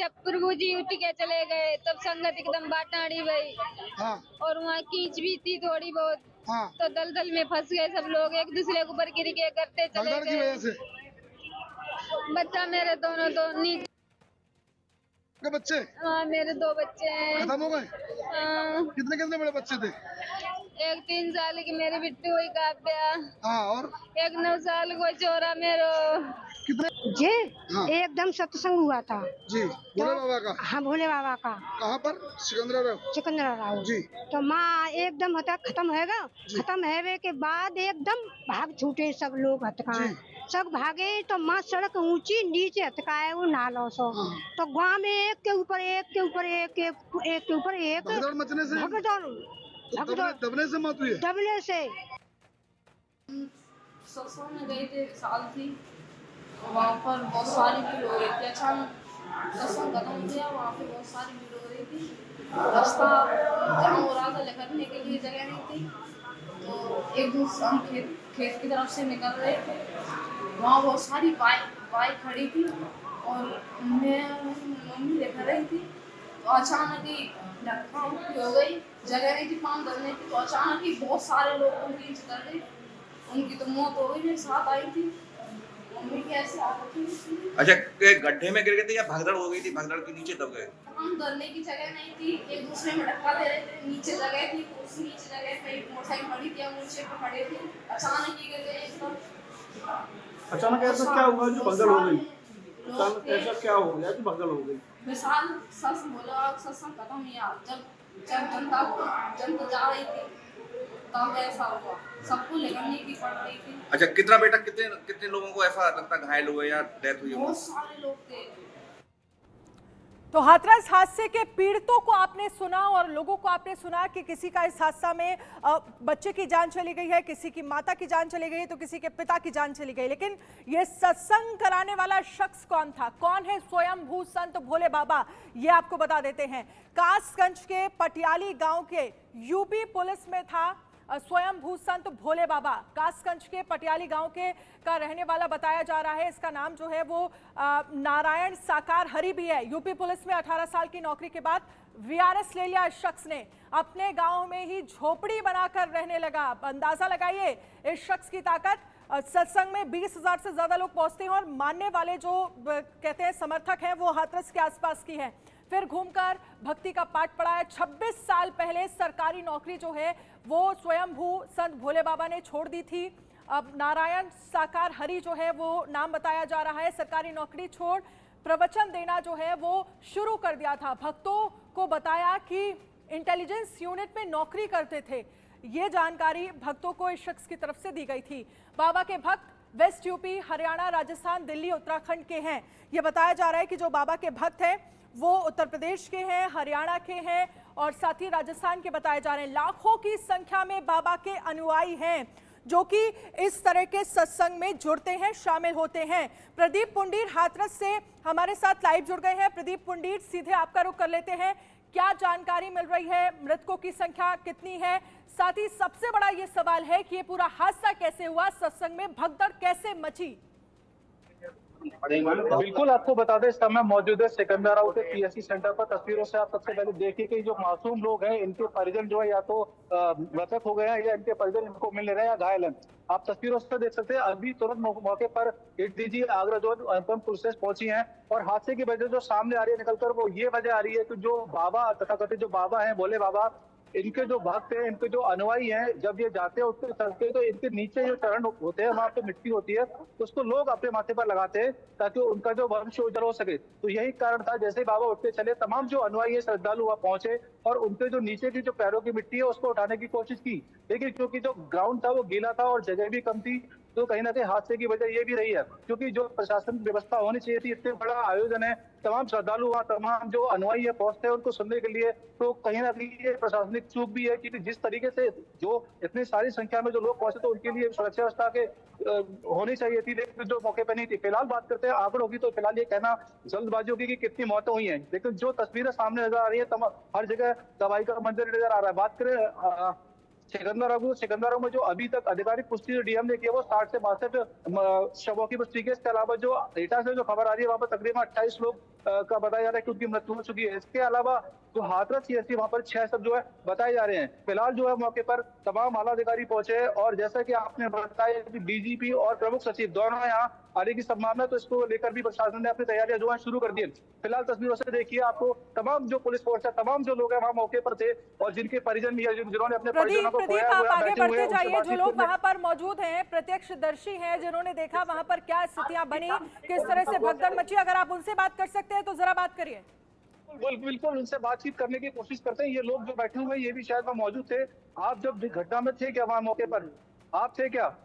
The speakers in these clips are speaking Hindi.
जब प्रभु जी उठ के चले गए तब संगत एकदम बाटाड़ी गई। हाँ और वहाँ कीच भी थी थोड़ी बहुत। हाँ। तो दलदल में फंस गए सब लोग, एक दूसरे के ऊपर गिर के करते चले भगदड़ की गए। वजह से बच्चा मेरे दोनों दो नीचे। के बच्चे हाँ मेरे 2 बच्चे हैं। खत्म हो गए? हाँ, कितने कितने बड़े बच्चे थे? एक 3 साल की मेरी बिट्टू हुई काव्या। हाँ और एक 9 साल को चोरा मेरो। कितने? जी हाँ एकदम सत्संग हुआ था। जी भोले बाबा का। हाँ भोले बाबा का। कहाँ पर? सिकंदराबाद। सिकंदराबाद जी। तो माँ एकदम हता खत्म होएगा। जी। खत्म होने के बाद एकदम भाग छूटे सब लोग हतकाए। जी। सब भागे तो माँ सड़क ऊंची नीचे हतकाए वो नालों सो। हाँ। तो गाँव में एक के ऊपर एक के ऊपर एक एक के ऊपर एक भगदड़ मचने से भगदड़ दबने से मौत हुई है? दबने से। सत्संग में गए थे, साल थी, वहाँ पर बहुत सारी भीड़ हो रही थी। अचानक सत्संग खत्म हो गया, वहाँ पे बहुत सारी भीड़ हो रही थी। रास्ता जाम हो रहा था, निकलने के लिए जगह नहीं थी। तो एक दिन हम खेत की तरफ से निकल रहे थे, वहाँ बहुत सारी बाइक खड़ी थी और मैं मम्मी देख रही थी। तो अचानक ही धक्का हो गई, जगह नहीं थी पाँव धरने की। तो अचानक ही बहुत सारे लोग उनकी कर गए, उनकी तो मौत हो गई। मेरे साथ आई थी मम्मी की, ऐसे आ रही थी। अच्छा, गड्ढे में गिर गए थे या भगदड़ हो गई थी? भगदड़ के नीचे दब गए? हम धरने की जगह नहीं थी, एक दूसरे में धक्का दे रहे थे। नीचे जगह थी, उस नीचे जगह पे एक मोटरसाइकिल खड़ी थी, हम ऊंचे पे खड़े थे। अचानक ही गिर गए एकदम। अचानक ऐसा क्या हुआ जो भगदड़ हो गई? अचानक ऐसा क्या हो गया जो भगदड़ हो गई? मिसाल सच बोला, सत्संग खत्म हुआ, जब जनता जा रही थी तब ऐसा हुआ। सबको निकलने की पड़ रही थी। अच्छा, कितना बेटा कितने लोगों को ऐसा लगता घायल हुए या डेथ हुई? बहुत सारे लोग थे। तो हाथरस हादसे के पीड़ितों को आपने सुना और लोगों को आपने सुना कि किसी का इस हादसा में बच्चे की जान चली गई है, किसी की माता की जान चली गई है, तो किसी के पिता की जान चली गई। लेकिन ये सत्संग कराने वाला शख्स कौन था? कौन है स्वयंभू संत भोले बाबा? ये आपको बता देते हैं। कासगंज के पटियाली गांव के यूपी पुलिस में था स्वयंभू संत भोले बाबा। कासगंज के पटियाली गांव के का रहने वाला बताया जा रहा है। इसका नाम जो है वो नारायण साकार हरि भी है। यूपी पुलिस में 18 साल की नौकरी के बाद वीआरएस ले लिया इस शख्स ने। अपने गांव में ही झोपड़ी बनाकर रहने लगा। अंदाजा लगाइए इस शख्स की ताकत। सत्संग में 20,000 से ज्यादा लोग पहुंचते हैं और मानने वाले जो कहते हैं समर्थक हैं वो हाथरस के आसपास की है। फिर घूमकर भक्ति का पाठ पढ़ाया। 26 साल पहले सरकारी नौकरी जो है वो स्वयंभू संत भोले बाबा ने छोड़ दी थी। अब नारायण साकार हरि जो है वो नाम बताया जा रहा है। सरकारी नौकरी छोड़ प्रवचन देना जो है वो शुरू कर दिया था। भक्तों को बताया कि इंटेलिजेंस यूनिट में नौकरी करते थे। ये जानकारी भक्तों को इस शख्स की तरफ से दी गई थी। बाबा के भक्त वेस्ट यूपी, हरियाणा, राजस्थान, दिल्ली, उत्तराखंड के हैं। ये बताया जा रहा है कि जो बाबा के भक्त हैं वो उत्तर प्रदेश के हैं, हरियाणा के हैं और साथ ही राजस्थान के बताए जा रहे हैं। लाखों की संख्या में बाबा के अनुयायी हैं जो कि इस तरह के सत्संग में जुड़ते हैं, शामिल होते हैं। प्रदीप पुंडीर हाथरस से हमारे साथ लाइव जुड़ गए हैं। प्रदीप पुंडीर, सीधे आपका रुख कर लेते हैं। क्या जानकारी मिल रही है? मृतकों की संख्या कितनी है? साथ ही सबसे बड़ा ये सवाल है कि ये पूरा हादसा कैसे हुआ? सत्संग में भगदड़ कैसे मची? बिल्कुल, आपको बता दें इस समय मौजूद है सिकंदराबाद के पीएससी सेंटर पर। तस्वीरों से आप सबसे पहले देखिए कि जो मासूम लोग हैं इनके परिजन जो है या तो मृतक हो गए हैं या इनके परिजन इनको मिल रहे हैं या घायल हैं। आप तस्वीरों से देख सकते हैं अभी तुरंत मौके पर एडीजी आगरा जो अनुपम पुलिस पहुंची है और हादसे की वजह जो सामने आ रही है निकलकर वो ये वजह आ रही है कि जो बाबा तथाकथित जो बाबा है भोले बाबा, इनके जो भक्त हैं, इनके जो अनुयायी हैं, जब ये जाते हैं उठते चलते तो इनके नीचे जो चरण होते हैं वहां पे मिट्टी होती है तो उसको लोग अपने माथे पर लगाते हैं ताकि उनका जो वंश उज्जवल हो सके। तो यही कारण था, जैसे ही बाबा उठते चले तमाम जो अनुयायी है श्रद्धालु वहां पहुंचे और उनके जो नीचे की जो पैरों की मिट्टी है उसको उठाने की कोशिश की, लेकिन क्योंकि जो ग्राउंड था वो गीला था और जगह भी कम थी तो कहीं ना कहीं हादसे की वजह ये भी रही है। क्योंकि जो प्रशासन व्यवस्था होनी चाहिए थी, इतने बड़ा आयोजन है, तमाम श्रद्धालु वहाँ तमाम जो अनुयायी है पहुंचते हैं उनको सुनने के लिए, तो कहीं ना कहीं ये प्रशासनिक चूक भी है क्योंकि जिस तरीके से जो इतनी सारी संख्या में जो लोग पहुंचे तो उनके लिए सुरक्षा व्यवस्था के होनी चाहिए थी, लेकिन जो मौके पर नहीं थी। फिलहाल बात करते हैं आंकड़ों की, तो फिलहाल ये कहना जल्दबाजी होगी कि कितनी मौतें हुई हैं, लेकिन जो तस्वीरें सामने नजर आ रही है हर जगह दवाई का मंजर नजर आ रहा है। बात करें सिकंदराबाद में जो अभी तक आधिकारिक पुष्टि जो डीएम ने की है वो 60 से 62 शवों की पुष्टि की। इसके अलावा जो एटा से जो खबर आ रही है वहां पर तकरीबन 28 लोग का बताया जा रहा है कि उनकी मृत्यु हो चुकी है। इसके अलावा जो हाथरस सीएचसी वहां पर 6 सब जो है बताए जा रहे हैं। फिलहाल जो है मौके पर तमाम आला अधिकारी पहुंचे और जैसा कि आपने बताया कि डीजीपी और प्रमुख सचिव दोनों यहाँ आने की संभावना है, तो इसको लेकर भी प्रशासन ने अपनी तैयारियां जो है शुरू कर दी है। फिलहाल तस्वीरों से देखिए आपको तमाम जो पुलिस फोर्स है, तमाम जो लोग हैं वहाँ मौके पर थे और जिनके परिजन भी है, जिन्होंने अपने परिजनों को प्रदीप, खोया आप हुआ है, आगे बैठे हुए बढ़ते हैं, उनसे जाइए। जो बातचीत लोग करने- वहां पर मौजूद हैं, प्रत्यक्षदर्शी हैं, जिन्होंने देखा वहां पर क्या स्थितियां बनी, किस तरह से भगदड़ मची, अगर आप उनसे बात कर सकते हैं तो जरा बात करिए। बिल्कुल उनसे बातचीत करने की कोशिश करते हैं। ये लोग जो बैठे हुए हैं ये भी शायद वहाँ मौजूद थे। आप जब घटना में थे क्या वहाँ मौके पर? आप थे क्या?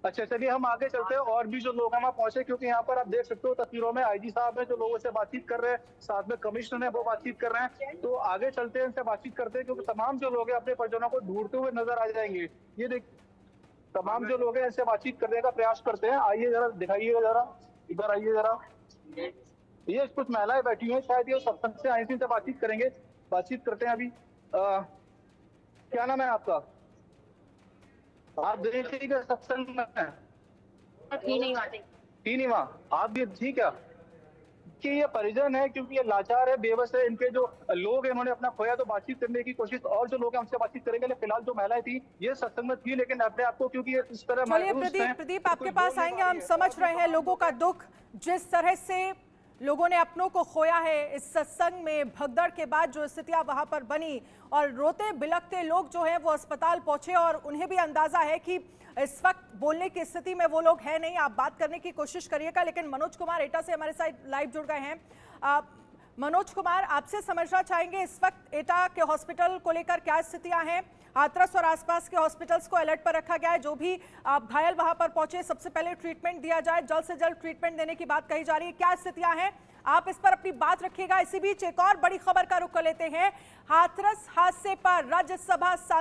अच्छा, चलिए हम आगे चलते हैं और भी जो लोग हैं वहाँ पहुंचे, क्योंकि यहाँ पर आप देख सकते हो तस्वीरों में आईजी साहब है जो लोगों से बातचीत कर रहे हैं, साथ में कमिश्नर है वो बातचीत कर रहे हैं। तो आगे चलते हैं, इनसे बातचीत करते हैं, क्योंकि तमाम जो लोग हैं अपने परिजनों को ढूंढते हुए नजर आ जाएंगे। ये देख, तमाम जो लोग हैं इनसे बातचीत करने का प्रयास करते हैं। आइए जरा, दिखाइएगा जरा, इधर आइए जरा। ये कुछ महिलाएं बैठी हुई हैं, शायद ये सत्संग से आई थी, इनसे बातचीत करेंगे, बातचीत करते हैं अभी। क्या नाम है आपका? आप देखिएगा सत्संग में नहीं वहाँ आप भी ठीक है कि ये परिजन है, क्योंकि ये लाचार है, बेबस है, इनके जो लोग हैं इन्होंने अपना खोया, तो बातचीत करने की कोशिश और जो लोग हैं हमसे बातचीत करेंगे। फिलहाल जो महिलाएं थी ये सत्संग में थी, लेकिन अपने आपको क्योंकि ये इस तरह चलिए प्रदीप आपके पास आएंगे। हम समझ रहे हैं लोगों का दुख, जिस तरह से लोगों ने अपनों को खोया है इस सत्संग में, भगदड़ के बाद जो स्थितियां वहां पर बनी और रोते बिलखते लोग जो हैं वो अस्पताल पहुंचे और उन्हें भी अंदाजा है कि इस वक्त बोलने की स्थिति में वो लोग हैं नहीं। आप बात करने की कोशिश करिएगा। लेकिन मनोज कुमार एटा से हमारे साथ लाइव जुड़ गए हैं। मनोज कुमार, आपसे समझना चाहेंगे इस वक्त एटा के हॉस्पिटल को लेकर क्या स्थितियां हैं? हाथरस और आसपास के हॉस्पिटल्स को अलर्ट पर रखा गया है। जो भी घायल वहां पर पहुंचे सबसे पहले ट्रीटमेंट दिया जाए, जल्द से जल्द ट्रीटमेंट देने की बात कही जा रही है। क्या स्थितियां हैं, आप इस पर अपनी बात रखिएगा। इसी बीच एक और बड़ी खबर का रुख कर लेते हैं। हाथरस हादसे पर राज्यसभा